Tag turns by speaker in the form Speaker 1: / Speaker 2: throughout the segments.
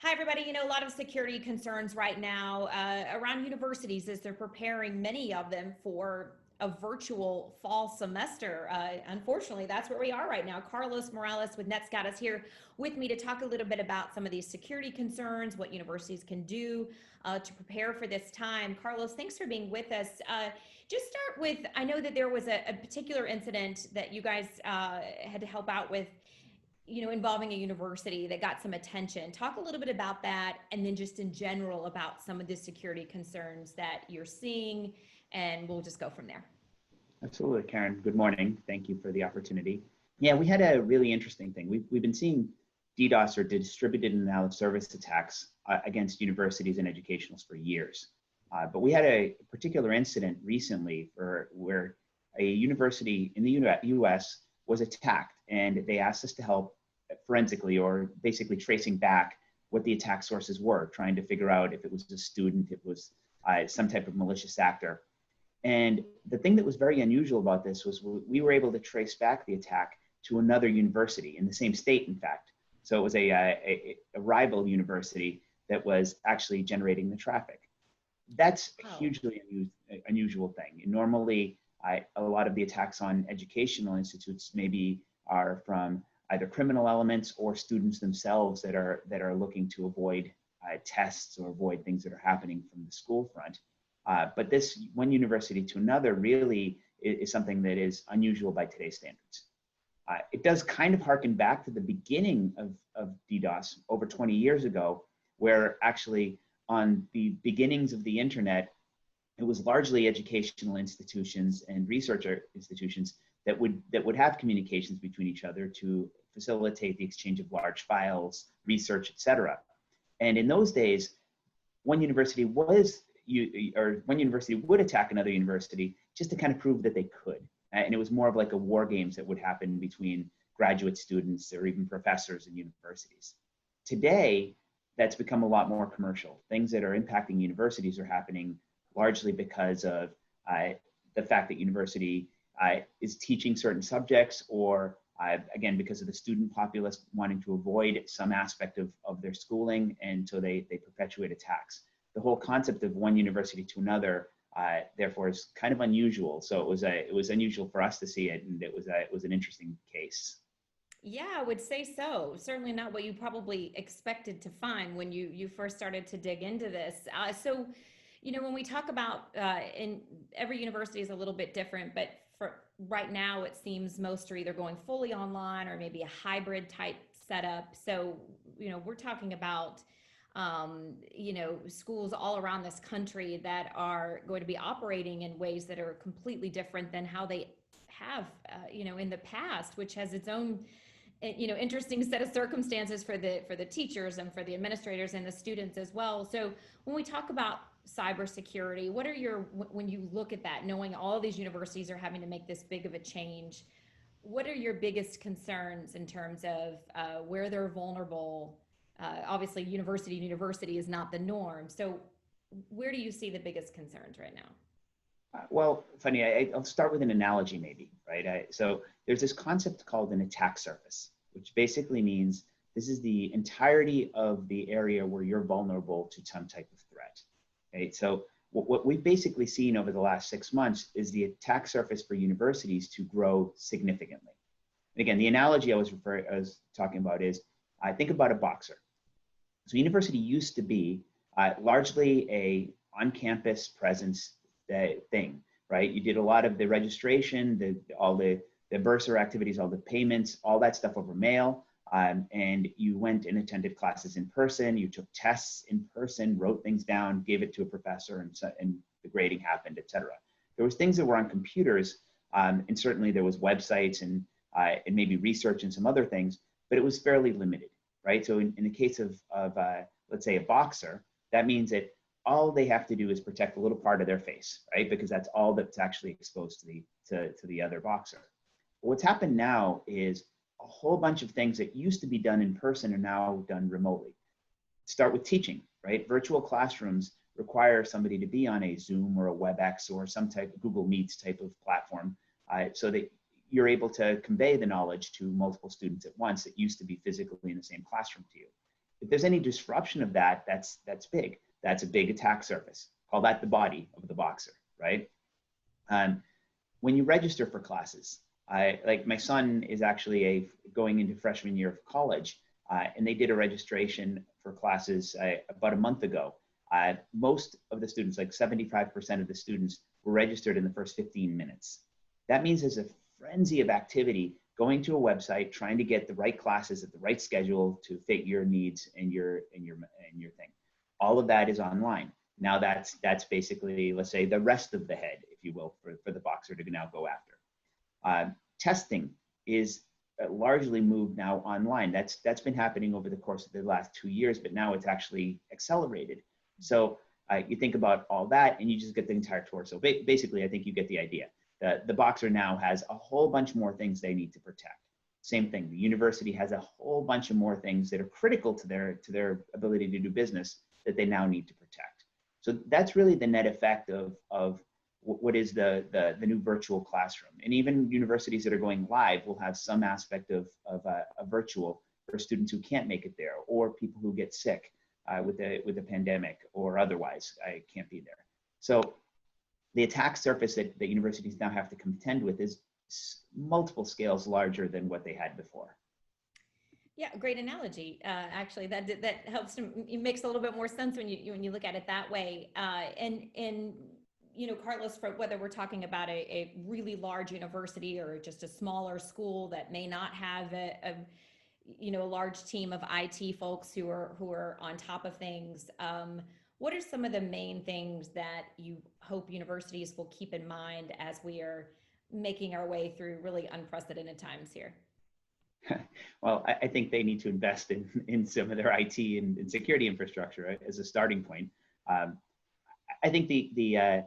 Speaker 1: Hi, everybody. A lot of security concerns right now around universities as they're preparing many of them for a virtual fall semester. Unfortunately, that's where we are right now. Carlos Morales with NetScout is here with me to talk a little bit about some of these security concerns, what universities can do to prepare for this time. Carlos, thanks for being with us. Just start with, I know that there was a particular incident that you guys had to help out with, involving a university that got some attention. Talk a little bit about that, and then just in general about some of the security concerns that you're seeing, and we'll just go from there.
Speaker 2: Absolutely, Karen. Good morning. Thank you for the opportunity. Yeah, we had a really interesting thing. We've been seeing DDoS, or distributed denial of service attacks, against universities and educationals for years. But we had a particular incident recently where a university in the US was attacked, and they asked us to help forensically, or basically tracing back what the attack sources were, trying to figure out if it was a student, it was some type of malicious actor. And the thing that was very unusual about this was we were able to trace back the attack to another university in the same state, in fact. So it was a rival university that was actually generating the traffic. That's a hugely unusual thing. Normally, a lot of the attacks on educational institutes maybe are from either criminal elements or students themselves that are looking to avoid tests or avoid things that are happening from the school front. But this one university to another really is something that is unusual by today's standards. It does kind of harken back to the beginning of DDoS over 20 years ago, where actually on the beginnings of the internet, it was largely educational institutions and research institutions that would have communications between each other to facilitate the exchange of large files, research, etc. And in those days, one university would attack another university just to kind of prove that they could. And it was more of like a war games that would happen between graduate students or even professors in universities. Today, that's become a lot more commercial. Things that are impacting universities are happening largely because of the fact that university is teaching certain subjects, or again, because of the student populace wanting to avoid some aspect of their schooling, and so they perpetuate attacks. The whole concept of one university to another, therefore, is kind of unusual. So it was unusual for us to see it, and it was an interesting case.
Speaker 1: Yeah, I would say so. Certainly not what you probably expected to find when you first started to dig into this. So, when we talk about, and every university is a little bit different, but for right now, it seems most are either going fully online or maybe a hybrid type setup. So, we're talking about, schools all around this country that are going to be operating in ways that are completely different than how they have, in the past, which has its own, interesting set of circumstances for the teachers and for the administrators and the students as well. So when we talk about cybersecurity, when you look at that, knowing all these universities are having to make this big of a change, what are your biggest concerns in terms of where they're vulnerable? Obviously, university to university is not the norm. So where do you see the biggest concerns right now?
Speaker 2: Well, funny, I'll start with an analogy maybe, right? So there's this concept called an attack surface, which basically means this is the entirety of the area where you're vulnerable to some type of threat, right? So what we've basically seen over the last 6 months is the attack surface for universities to grow significantly. And again, the analogy I was talking about is, think about a boxer. So university used to be largely a on-campus presence thing, right? You did a lot of the registration, all the bursar activities, all the payments, all that stuff over mail, and you went and attended classes in person. You took tests in person, wrote things down, gave it to a professor, and the grading happened, etc. There was things that were on computers, and certainly there was websites and maybe research and some other things, but it was fairly limited, right? So in the case of let's say a boxer, that means that all they have to do is protect a little part of their face, right? Because that's all that's actually exposed to the other boxer. But what's happened now is a whole bunch of things that used to be done in person are now done remotely. Start with teaching, right? Virtual classrooms require somebody to be on a Zoom or a WebEx or some type of Google Meets type of platform, so that you're able to convey the knowledge to multiple students at once that used to be physically in the same classroom to you. If there's any disruption of that, that's big. That's a big attack surface. Call that the body of the boxer, right? When you register for classes, like my son is actually going into freshman year of college, and they did a registration for classes about a month ago. Most of the students, like 75% of the students, were registered in the first 15 minutes. That means there's a frenzy of activity going to a website, trying to get the right classes at the right schedule to fit your needs and your thing. All of that is online. Now that's basically, let's say, the rest of the head, if you will, for the boxer to now go after. Testing is largely moved now online. That's been happening over the course of the last 2 years, but now it's actually accelerated. So you think about all that and you just get the entire torso. Basically, I think you get the idea. The boxer now has a whole bunch more things they need to protect. Same thing, the university has a whole bunch of more things that are critical to their ability to do business that they now need to protect. So that's really the net effect of what is the new virtual classroom. And even universities that are going live will have some aspect of a virtual for students who can't make it there, or people who get sick with the pandemic or otherwise can't be there. So the attack surface that universities now have to contend with is multiple scales larger than what they had before.
Speaker 1: Yeah, great analogy. Actually, that helps to, it makes a little bit more sense when you look at it that way. And you know, Carlos, for whether we're talking about a really large university or just a smaller school that may not have a large team of IT folks who are on top of things. What are some of the main things that you hope universities will keep in mind as we are making our way through really unprecedented times here?
Speaker 2: Well, I think they need to invest in some of their IT and security infrastructure, right, as a starting point. I think the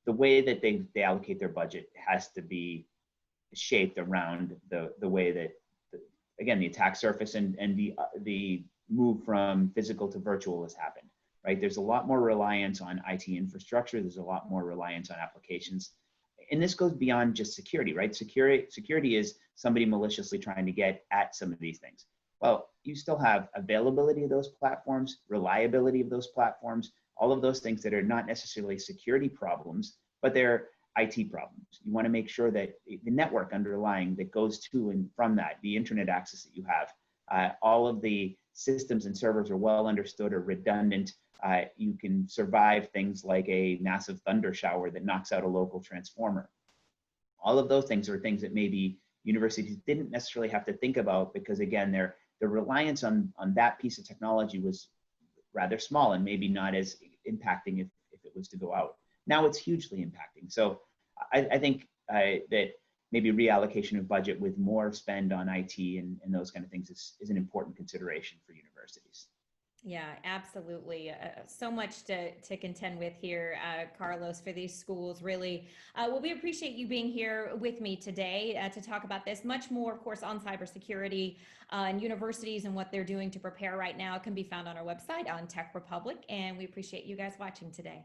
Speaker 2: way that they allocate their budget has to be shaped around the way that, again, the attack surface and the move from physical to virtual has happened, right? There's a lot more reliance on IT infrastructure. There's a lot more reliance on applications. And this goes beyond just security, right? Security is somebody maliciously trying to get at some of these things. Well, you still have availability of those platforms, reliability of those platforms, all of those things that are not necessarily security problems, but they're IT problems. You want to make sure that the network underlying that goes to and from that, the internet access that you have, all of the systems and servers are well understood or redundant. You can survive things like a massive thunder shower that knocks out a local transformer. All of those things are things that maybe universities didn't necessarily have to think about because, again, their reliance on that piece of technology was rather small and maybe not as impacting if it was to go out. Now it's hugely impacting. So I think that maybe reallocation of budget with more spend on IT and those kind of things is an important consideration for universities.
Speaker 1: Yeah, absolutely. So much to contend with here, Carlos, for these schools, really. Well, we appreciate you being here with me today to talk about this. Much more, of course, on cybersecurity and universities and what they're doing to prepare right now can be found on our website on Tech Republic. And we appreciate you guys watching today.